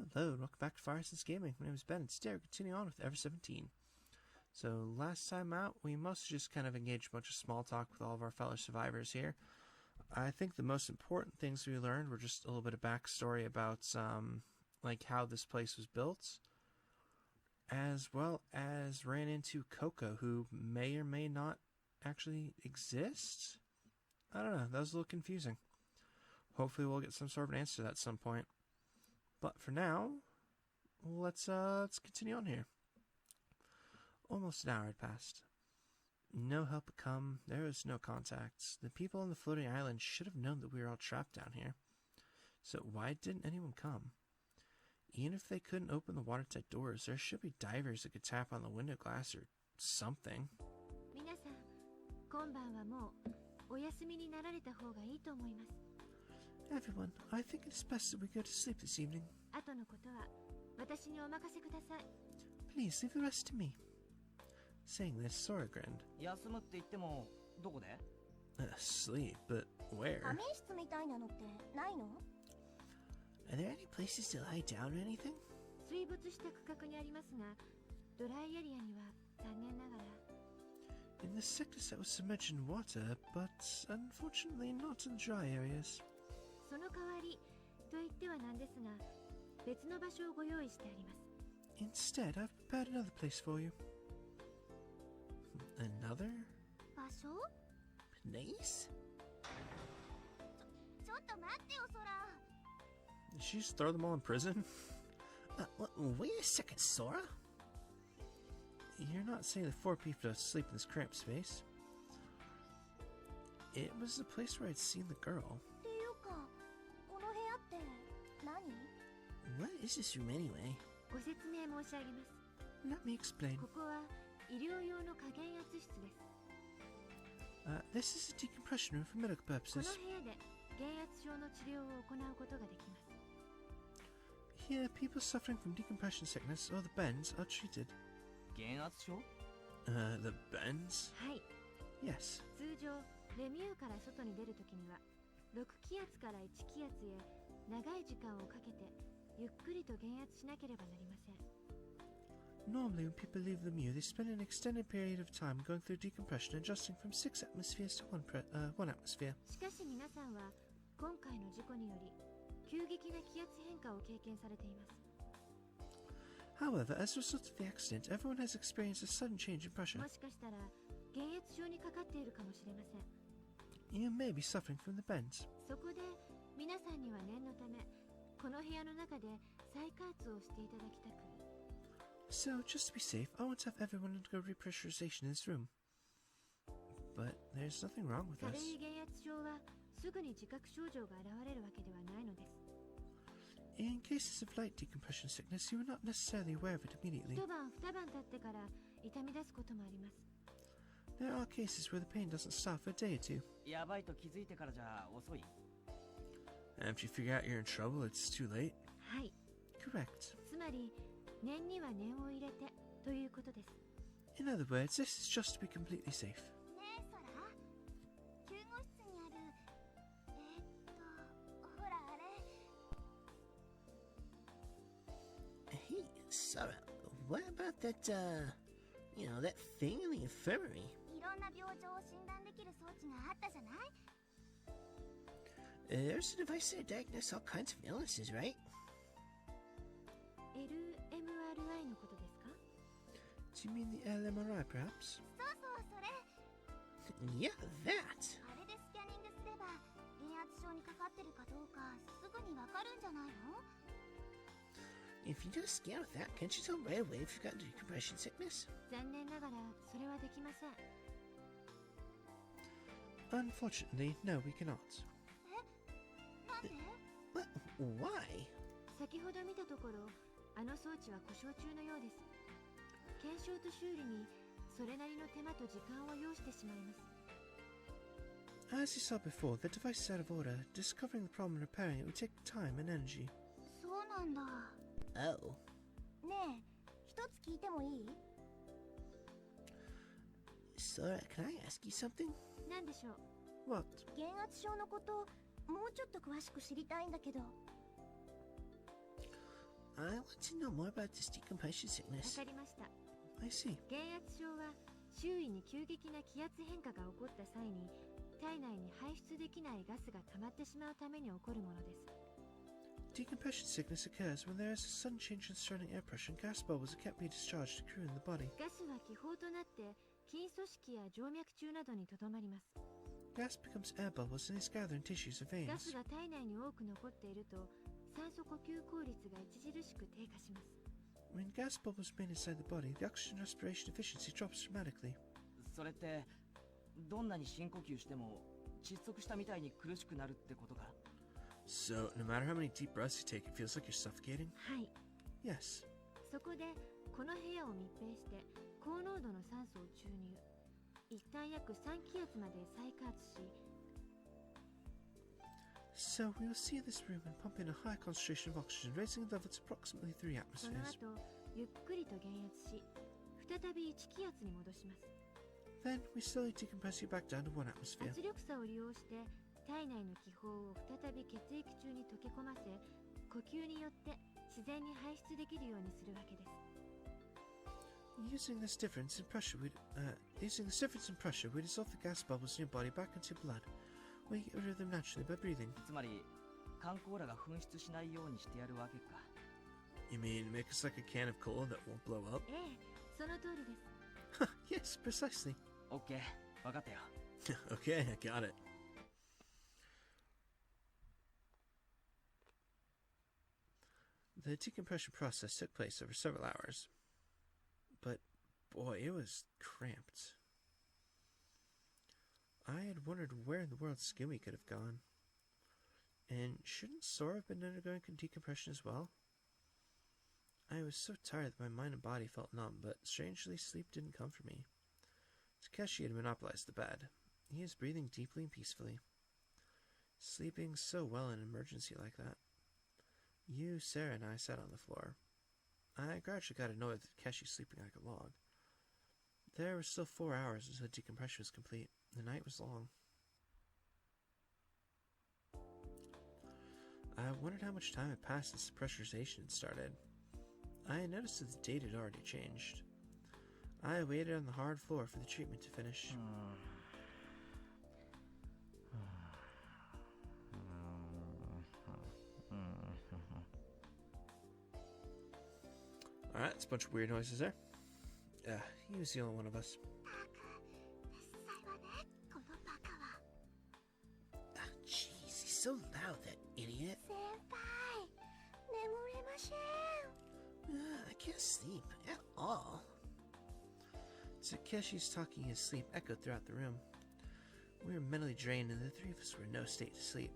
Hello, welcome back to Firesense Gaming. My name is Ben, and today we're continuing on with Ever17. So, last time out, we mostly just kind of engaged a bunch of small talk with all of our fellow survivors here. I think the most important things we learned were just a little bit of backstory about, like, how this place was built, as well as ran into Coco, who may or may not actually exist? I don't know, that was a little confusing. Hopefully we'll get some sort of an answer to that at some point. But for now, let's continue on here. Almost an hour had passed. No help had come. There was no contact. The people on the floating island should have known that we were all trapped down here. So why didn't anyone come? Even if they couldn't open the watertight doors, there should be divers that could tap on the window glass or something. Everyone, I think it is best that we go to sleep this evening. Please leave the rest to me. Saying this, Sora grinned. Sleep, but where? Are there any places to lie down or anything? In the sectors that was submerged in water, but unfortunately not in the dry areas. Instead, I've prepared another place for you. Another? Place? Did she just throw them all in prison? Wait a second, Sora. You're not saying the 4 people to sleep in this cramped space. It was the place where I'd seen the girl. What is this room anyway? Let me explain. This is a decompression room for medical purposes. Here, people suffering from decompression sickness or the bends are treated. The bends? Yes. Normally, when people leave the Mew, they spend an extended period of time going through decompression, adjusting from 6 atmospheres to 1 atmosphere. However, as a result of the accident, everyone has experienced a sudden change in pressure. You may be suffering from the bends. So, just to be safe, I want to have everyone undergo repressurization in this room. But there's nothing wrong with us. In cases of light decompression sickness, you are not necessarily aware of it immediately. There are cases where the pain doesn't stop for a day or two. And if you figure out you're in trouble, it's too late? Correct. In other words, this is just to be completely safe. Hey, Sora, what about that, that thing in the infirmary? There's a device that diagnoses all kinds of illnesses, right? Do you mean the LMRI, perhaps? Yeah, that! If you do a scan with that, can't you tell right away if you've got decompression sickness? Unfortunately, no, we cannot. Well, why? As you saw before, the device is out of order. Discovering the problem and repairing it would take time and energy. Oh. Sora, can I ask you something? What? I want to know more about this decompression sickness. わかりました。 I see. 減圧症は周囲に急激な気圧変化が起こった際に体内に排出できないガスが溜まってしまうために起こるものです。 Decompression sickness occurs when there is a sudden change in surrounding air pressure and gas bubbles that can't be discharged to crew in the body. ガスは気泡となって筋組織や静脈中などにとどまります。 Gas becomes air bubbles and is gathered in tissues or ガス veins. が体内に多く残っていると酸素呼吸効率が著しく低下します。 When gas bubbles remain inside the body, the oxygen respiration efficiency drops dramatically. それってどんなに深呼吸しても窒息したみたいに苦しくなるってことか。 So, no matter how many deep breaths you take, it feels like you're suffocating? はい。 Yes. そこでこの部屋を密閉して高濃度の酸素を注入。一旦約3気圧まで再加圧し、 So, we will seal this room and pump in a high concentration of oxygen, raising the level to approximately 3その atmospheres. 後ゆっくりと減圧し、再び1気圧に戻します。 Then, we slowly decompress you back down to 1 atmosphere. 圧力差を利用して体内の気泡を再び血液中に溶け込ませ、呼吸によって自然に排出できるようにするわけです。 Using this difference in pressure, we dissolve the gas bubbles in your body back into your blood. We get rid of them naturally by breathing. つまり肝コーラが噴出しないようにしてやるわけか。 You mean make us like a can of cola that won't blow up? ええ、その通りです。 Yes, precisely. オッケー、分かったよ。Okay, I got it. The decompression process took place over several hours. But, boy, it was cramped. I had wondered where in the world Skimmy could have gone. And shouldn't Sora have been undergoing decompression as well? I was so tired that my mind and body felt numb, but strangely sleep didn't come for me. Takeshi had monopolized the bed. He was breathing deeply and peacefully. Sleeping so well in an emergency like that. You, Sarah, and I sat on the floor. I gradually got annoyed with Takeshi sleeping like a log. There were still 4 hours until decompression was complete. The night was long. I wondered how much time had passed since the pressurization had started. I noticed that the date had already changed. I waited on the hard floor for the treatment to finish. Alright, it's a bunch of weird noises there. He was the only one of us. Jeez, he's so loud, that idiot. I can't sleep at all. Takeshi's talking in his sleep echoed throughout the room. We were mentally drained and the three of us were in no state to sleep.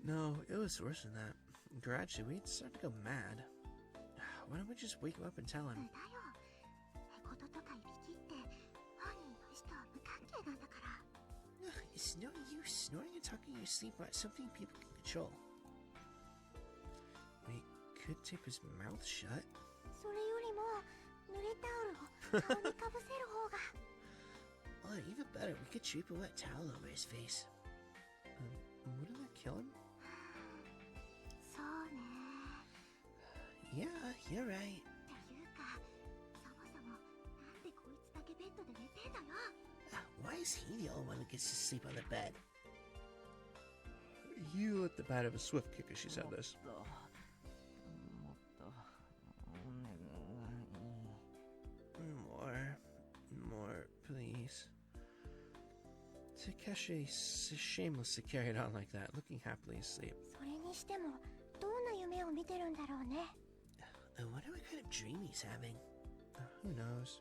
No, it was worse than that. Gradually, we'd start to go mad. Why don't we just wake him up and tell him? It's no use. Snoring and talking in your sleep about something people can control. We could tape his mouth shut. Or even better, we could drape a wet towel over his face. Wouldn't that kill him? Yeah, you're right. Why is he the only one who gets to sleep on the bed? You let the bat have a swift kick as she said this. More, please. Takeshi shamelessly carried on like that, looking happily asleep. I wonder what kind of dream he's having. Who knows?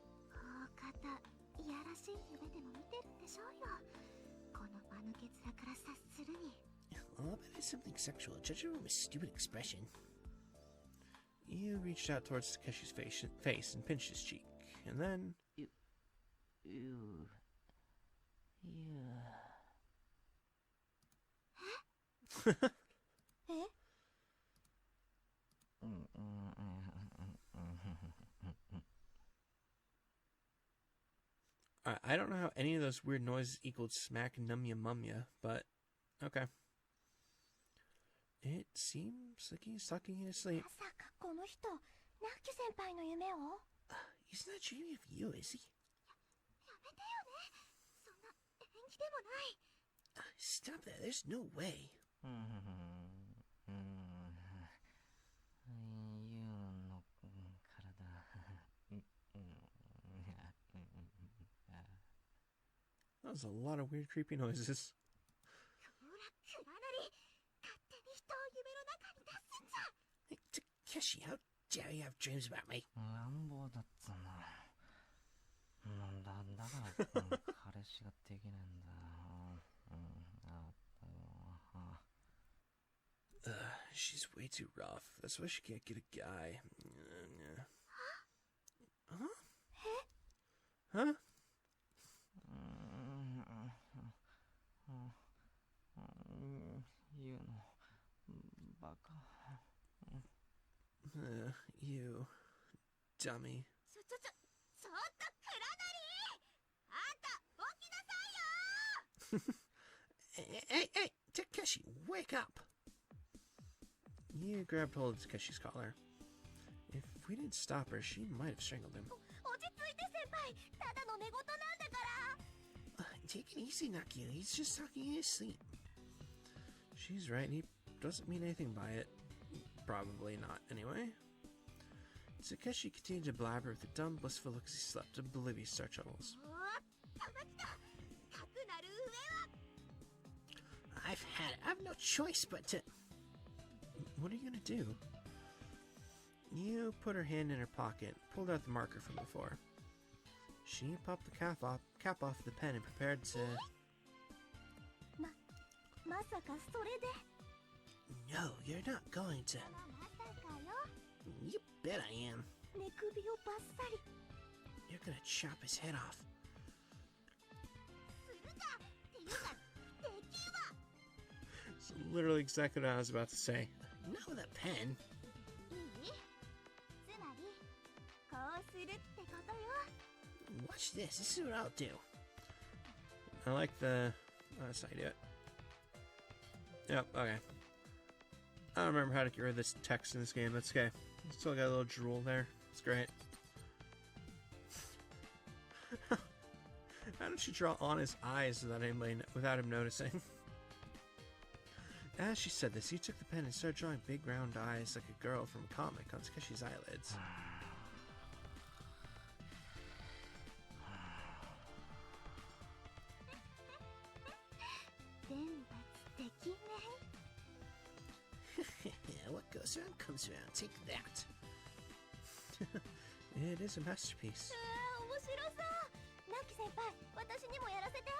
I'll bet it's something sexual. Judge him with a stupid expression. You reached out towards Takeshi's face and pinched his cheek, and then... I don't know how any of those weird noises equaled smack numya mumya, but okay. It seems like he's talking in his sleep. まさかこの人、ナッキュ先輩の夢を He's not dreaming of you, is he? やめてよね。そんな演技でもない。Stop that. There's no way. ユウの体。That was a lot of weird, creepy noises. ほら、クラナリ。勝手に人を夢の中に出すんじゃ。Hey, Takeshi, how dare you have dreams about me? 乱暴だったな。だから彼氏ができないんだ。She's way too rough. That's why she can't get a guy. Huh? Huh? ユウのバカ。You, dummy. ちょっとクラナリ。あんた起きなさいよ。 Hey, Takeshi, wake up! You grabbed hold of Takeshi's collar. If we didn't stop her, she might have strangled him. 落ち着いて先輩。ただの寝言なんだから。 Take it easy, Nakia. He's just talking in his sleep. She's right. He doesn't mean anything by it. Probably not, anyway. Takeshi continued to blabber with a dumb, blissful look as he slept, oblivious to our troubles. おっとまきた。かくなる上は。 I've had it. I have no choice but to... What are you gonna do? You put her hand in her pocket, pulled out the marker from before. She popped the cap off the pen and prepared to... まさかそれで。 No, you're not going to... まさかよ。 You bet I am. 寝首をバッサリ。 You're gonna chop his head off. するか。っていうか、できるわ。 It's literally exactly what I was about to say. Not with a pen. いい？つまり、こうするってことよ。 Watch this. This is what I'll do. I like the... Oh, that's how you do it. Yep, okay. I don't remember how to get rid of this text in this game. That's okay. Still got a little drool there. It's great. How did she draw on his eyes without him noticing? As she said this, he took the pen and started drawing big round eyes like a girl from a comic on Takeshi's eyelids. 天罰できね。 What goes around comes around. Take that. It is a masterpiece. 面白そう。ナッキ先輩、私にもやらせて。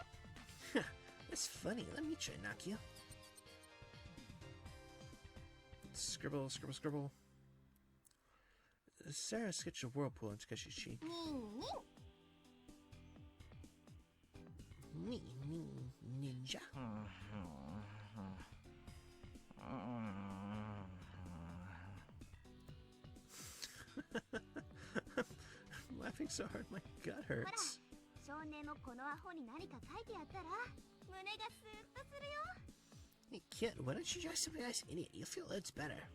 That's funny. Let me try, Nakia. Scribble, scribble, scribble. Sarah sketched a whirlpool on Takeshi's cheek. ニンニン。 Ninja. I'm laughing so hard my gut ほら、 hurts. 少年のこのアホに何か書いてやったら、胸がスーッとするよ。 Hey kid, why don't you draw something nice, idiot? You'll feel loads better.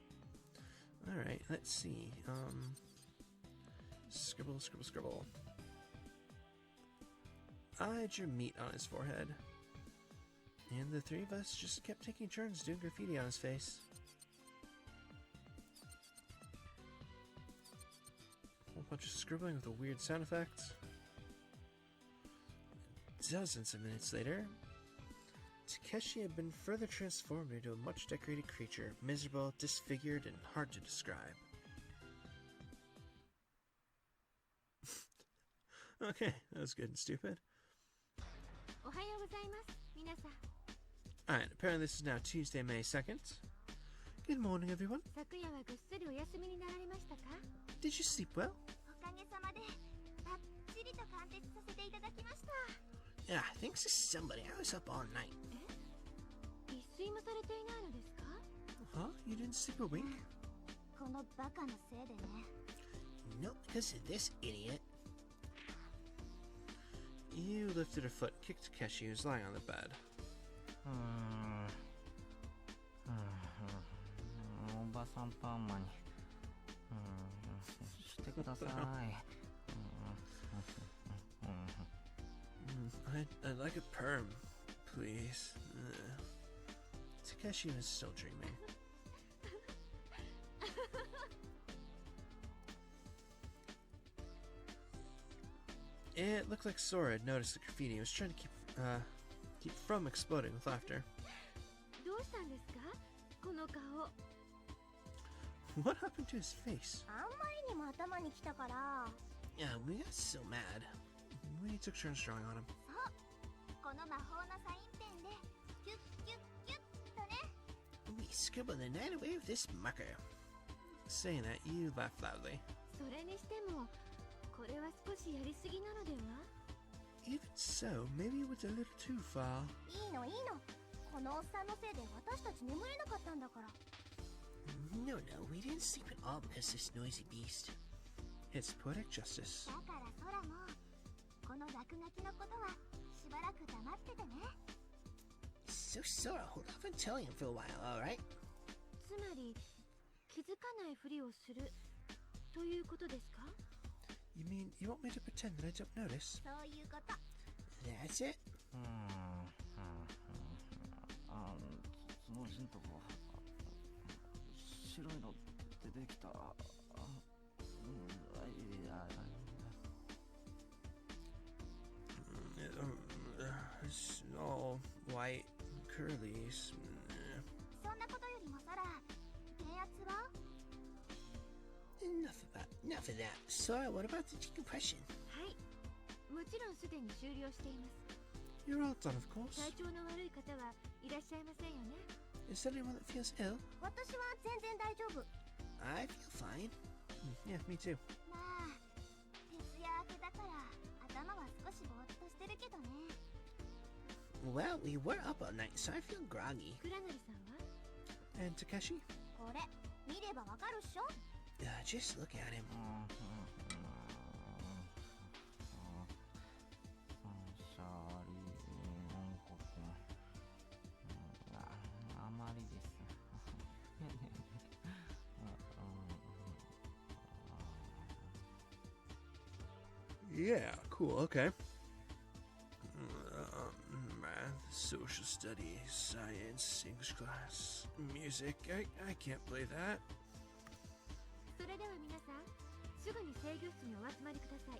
Alright, let's see. Scribble, scribble, scribble. I drew meat on his forehead. And the three of us just kept taking turns doing graffiti on his face. A whole bunch of scribbling with a weird sound effect. Dozens of minutes later, Takeshi had been further transformed into a much decorated creature, miserable, disfigured, and hard to describe. Okay, that was good and stupid. おはようございます皆さん。 Alright, apparently this is now Tuesday, May 2nd. Good morning, everyone. 昨夜はぐっすりお休みになられましたか？ Did you sleep well? おかげさまで、バッチリと完結させていただきました。 Yeah, thanks to somebody. I was up all night. 一睡もされていないのですか？ Huh? You didn't sleep a wink? このバカのせいでね。 No, because of this idiot. You lifted a foot and kicked Takeshi, who was lying on the bed. ばさんパーマにしてください。I'd like a perm, please. Takeshi was still dreaming. It looked like Sora had noticed the graffiti and was trying to keep from exploding with laughter. どうしたんですかこの顔。 What happened to his face? あんまりにも頭にきたから。 Yeah, we got so mad. We took turns drawing on him. この魔法のサインペンでキュッキュッキュッとね。 We scribbled the night away with this marker. Saying that, you laughed loudly. それにしてもこれは少しやりすぎなのでは？ Even so, maybe it was a little too far. いいのいいの。このおっさんのせいで私たち眠れなかったんだから。 No, we didn't sleep at all because this noisy beast. It's poetic justice. だから空もこの落書きのことはしばらく黙っててね。 So Sora, hold off on telling him for a while, alright? つまり気づかないふりをするということですか？ You mean you want me to pretend that I don't notice? そういうこと。 That's it? そのジンとこ白いの出てきた。It's all white, curlies. そんなことよりも空、電圧は？ Enough of that. Sora, what about the decompression? はい、もちろんすでに終了しています。 You're all done, of course. 体調の悪い方はいらっしゃいませんよね？ Is there anyone that feels ill? 私は全然大丈夫。 I feel fine. Yeah, me too. まあ、徹夜明けだから頭は少しぼーっとしてるけどね。 Well, we were up all night, so I feel groggy. 倉成さんは？ And Takeshi? これ見ればわかるっしょ。 Just look at him. あまりです。Yeah, cool, okay. Math, social studies, science, English class, music. I can't play that. それでは皆さん、すぐに制御室にお集まりください。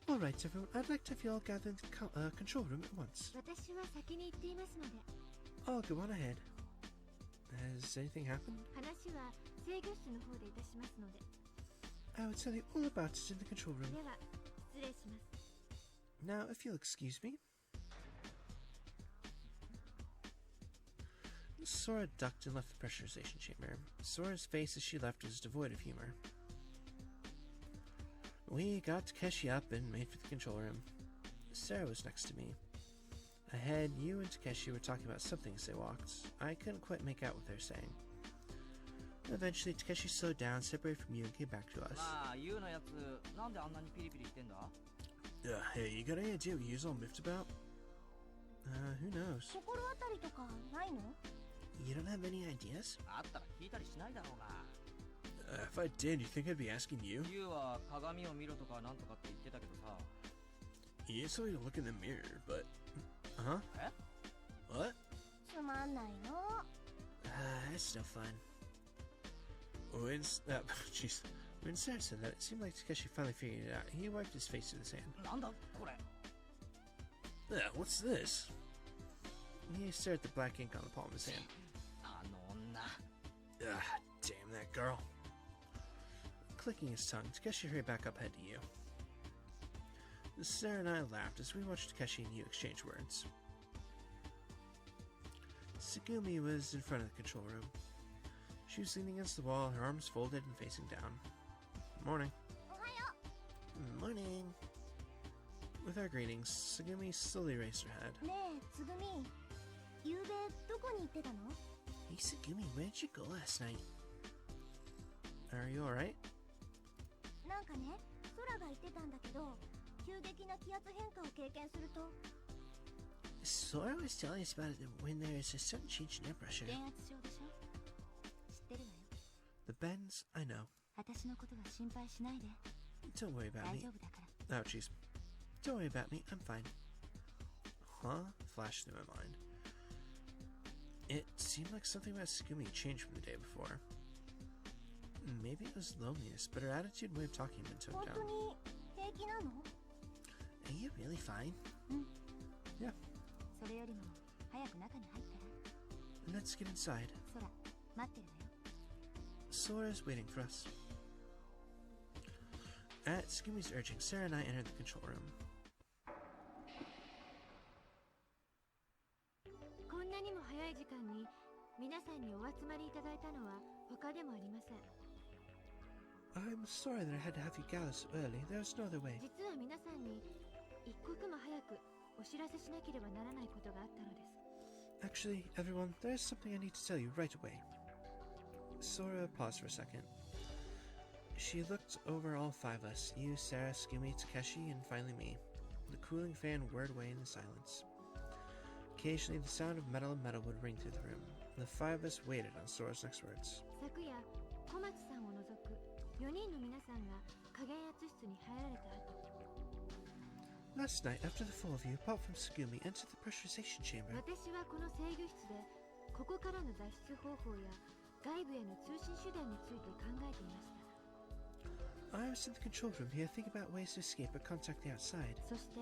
Alright, everyone, I'd like to have you all gather in the control room at once. 私は先に行っていますので、 I'll go on ahead. Has anything happened? 話は制御室の方でいたしますので。 I will tell you all about it in the control room. では、失礼します。 Now, if you'll excuse me. Sora ducked and left the pressurization chamber. Sora's face as she left was devoid of humor. We got Takeshi up and made for the control room. Sarah was next to me. Ahead, you and Takeshi were talking about something as they walked. I couldn't quite make out what they were saying. Eventually, Takeshi slowed down, separated from you, and came back to us. まあ、ユウのやつ、なんであんなにピリピリしてんだ？ Hey, you got any idea what you're all miffed about? Who knows? 心当たりとかないの？ You don't have any ideas? あったら聞いたりしないだろうが。If I did, you think I'd be asking you? ユウは鏡を見ろとかなんとかって言ってたけどさ。You told me to look in the mirror, but... Huh? え？ What? つまんないの。 That's no fun. Jeez. When Sarah said that, it seemed like Takeshi finally figured it out. He wiped his face with his hand. なんだこれ？ What's this? He stared at the black ink on the palm of his hand. あの女。Damn that girl. Clicking his tongue, Takeshi hurried back up ahead to you. Sarah and I laughed as we watched Takeshi and you exchange words. Tsugumi was in front of the control room. She was leaning against the wall, her arms folded and facing down. Morning. おはよ Morning. With our greetings, Tsugumi slowly raised her head. う。ねえ、つぐみ。ゆうべどこに行ってたの？ Hey Tsugumi, where did you go last night? Are you alright? なんかね、空が言ってたんだけど、急激な気圧変化を経験すると。 Sora was telling us about it when there is a sudden change in air pressure. 電圧症でしょ？ bends, I know. 私のことは心配しないで。 Don't worry about 大 me. 丈夫だから。 Oh, jeez. Don't worry about me, I'm fine. Huh? Flashed through my mind. It seemed like something about Sugumi changed from the day before. Maybe it was loneliness, but her attitude and way of talking had been toned 本 down. 当に平気なの？ Are you really fine? うん。 Yeah. それよりも早く中に入ったら。 Let's get inside. 空、待ってるわよ。 Sora's waiting for us. At Sugumi's urging, Sarah and I entered the control room. こんなにも早い時間に皆さんにお集まりいただいたのは他でもありません。 I'm sorry that I had to have you gather so early. There was no other way. 実は皆さんに一刻も早くお知らせしなければならないことがあったのです。 Actually, everyone, there's something I need to tell you right away. Sora paused for a second. She looked over all five of us, you, Sarah, Sugumi, Takeshi, and finally me. The cooling fan whirred away in the silence. Occasionally, the sound of metal and metal would ring through the room. The five of us waited on Sora's next words. 昨夜、小町さんを除く4人の皆さんが加減圧室に入られた後、 Last night, after the four of you, apart from Sugumi, entered the pressurization chamber. 私はこの制御室でここからの脱出方法や外部への通信手段について考えていました。 I was in the control room here thinking about ways to escape or contact the outside. そして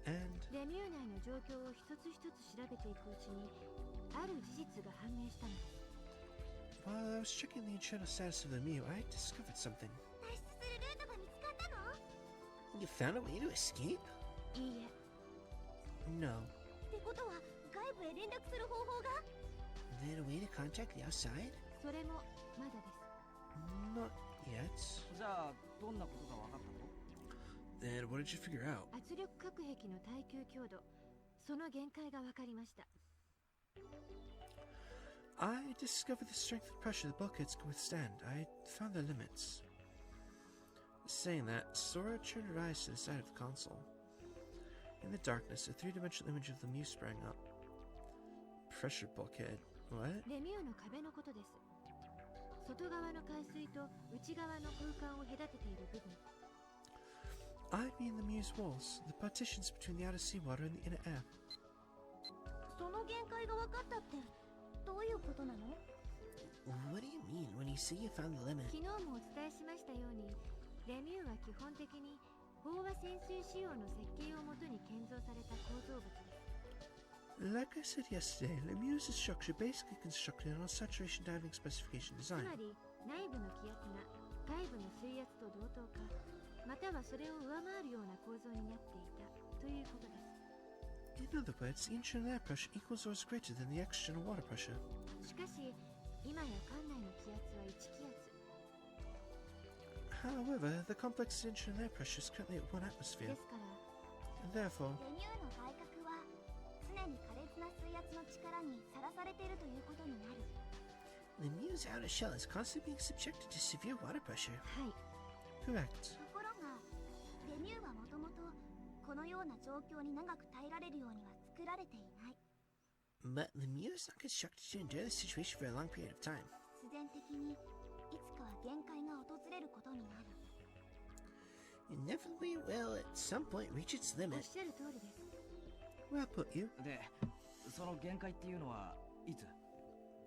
And レミュー内の状況を一つ一つ調べていくうちにある事実が判明したのです。 while I was checking the internal status of the Mew, I discovered something. 脱出するルートが見つかったの？ You found a way to escape? いいえ、 No. ってことは外部へ連絡する方法が？ Then a way to contact the outside? それもまだです。 Not yet. じゃあどんなことが分かったの？ Then what did you figure out? 圧力隔壁の耐久強度、その限界が分かりました。 I discovered the strength and pressure the bulkheads can withstand. I found their limits. Saying that, Sora turned her eyes to the side of the console. In the darkness, a three-dimensional image of the Mew sprang up. Pressure bulkhead. What? レミューの壁のことです。外側の海水と内側の空間を隔てている部分。 I mean the Mew's walls, the partitions between the outer seawater and the inner air. その限界が分かったってどういうことなの？ What do you mean when you say you found the limit? 昨日もお伝えしましたように、レミューは基本的に飽和潜水仕様の設計をもとに建造された構造物です。 Like I said yesterday, Lemieux's structure basically constructed on a saturation diving specification つ design. まり内部の気圧が外部の水圧と同等か、またはそれを上回るような構造になっていたということです。 In other words, the internal air pressure equals or is greater than the external water pressure. しかし、今や艦内の気圧は1気圧。 However, the complex internal air pressure is currently at 1で atmosphere. すから、 Thereful, レミューの外角は常に苛烈な水圧の力にさらされているということになる。 Lemieux's outer shell is constantly being subjected to severe water pressure. はい。 Correct. ところがレミューはもともとこのような状況に長く耐えられるようには作られていない。 But Lemieux is not constructed to endure this situation for a long period of time. 必然的にいつかは限界が訪れることになる。 Inevitably will at some point reach its おっ limit. しゃる通りです。 Well put, you. でその限界っていうのはいつ？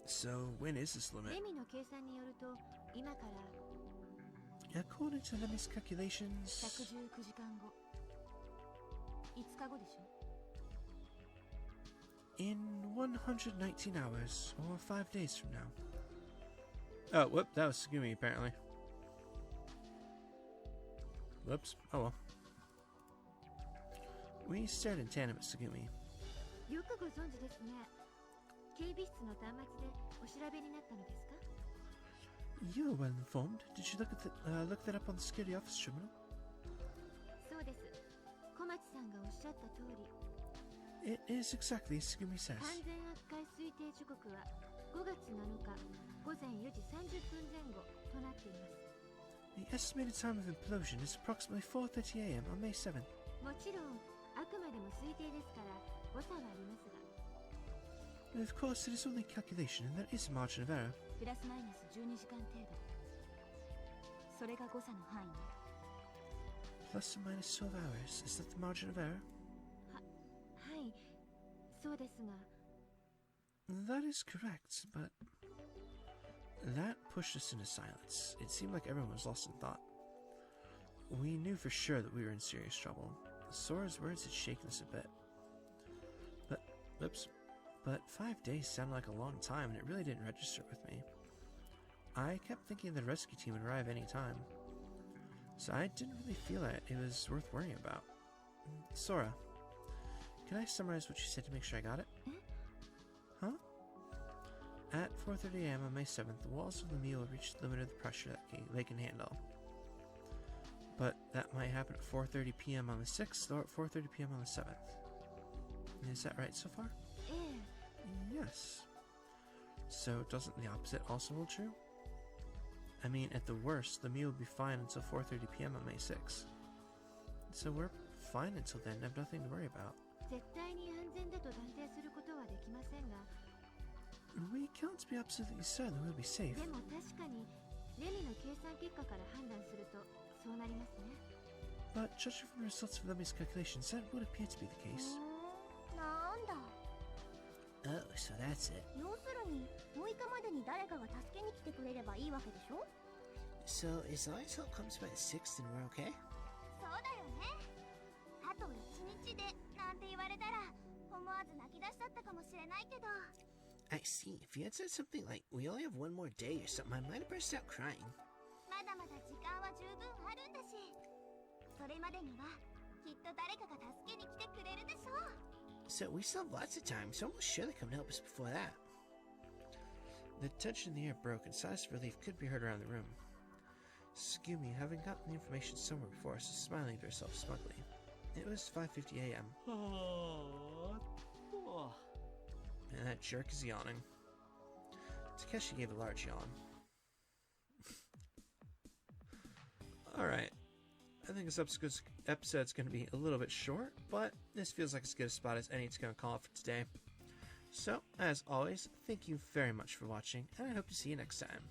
So, when is this レ limit? ミの計算によると、今から According to Lemmy's calculations, 119時間後。5日後でしょ。 in 119 hours, or 5 days from now. Oh, whoop, that was Sugumi, apparently. Whoops, oh well. We stared in tandem at Sugumi. よくご存知ですね。警備室の端末でお調べになったのですか？ You were well informed. Did you look that up on the security office terminal? そうです。小町さんがおっしゃった通り、 It is exactly as Sugumi says. 完全悪化推定時刻は5月7日午前4時30分前後となっています。 The estimated time of implosion is approximately 4:30 a.m. on May 7th. もちろんあくまでも推定ですから誤差はありますが、Of course, it is only calculation, and there is a margin of error. プラスマイナス12時間程度。それが誤差の範囲ね。 Plus or minus 12 hours. Is that the margin of error? はい、そうですが。 That is correct, but that pushed us into silence. It seemed like everyone was lost in thought. We knew for sure that we were in serious trouble. Sora's words had shaken us a bit. But 5 days sounded like a long time, and it really didn't register with me. I kept thinking the rescue team would arrive any time, so I didn't really feel that it was worth worrying about. Sora, can I summarize what you said to make sure I got it? Huh? At 4:30 a.m. on May 7th, the walls of the mule reached the limit of the pressure that they can handle. But that might happen at 4:30 p.m. on the 6th or at 4:30 p.m. on the 7th. Is that right so far? Yes. So doesn't the opposite also hold true? I mean, at the worst, the mule will be fine until 4:30 p.m. on May 6th. So we're fine until then and have nothing to worry about. 絶対に安全だと断定することはできませんが。 We can't be absolutely certain that we'll be safe. でも確かにレミの計算結果から判断するとそうなりますね。 But judging from the results of Lemmy's calculations, that would appear to be the case. なんだ。 Oh, so that's it. 要するに6日までに誰かが助けに来てくれればいいわけでしょ。 So as long as help comes by the 6th, then we're okay? そうだよね。あと1日でなんて言われたら思わず泣き出しちゃったかもしれないけど。 I see. If you had said something like, we only have one more day or something, I might have burst out crying. まだまだ時間は十分あるんだし、それまでにはきっと誰かが助けに来てくれるでしょう。 So we still have lots of time, so almost sure they come to help us before that. The tension in the air broke and sighs of relief could be heard around the room. Scooby, having gotten the information somewhere before us, was smiling to herself smugly. It was 5:50 a.m. And that jerk is yawning. Takeshi gave a large yawn. Alright. I think this episode's going to be a little bit short, but this feels like as good a spot as any to go call it for today. So, as always, thank you very much for watching, and I hope to see you next time.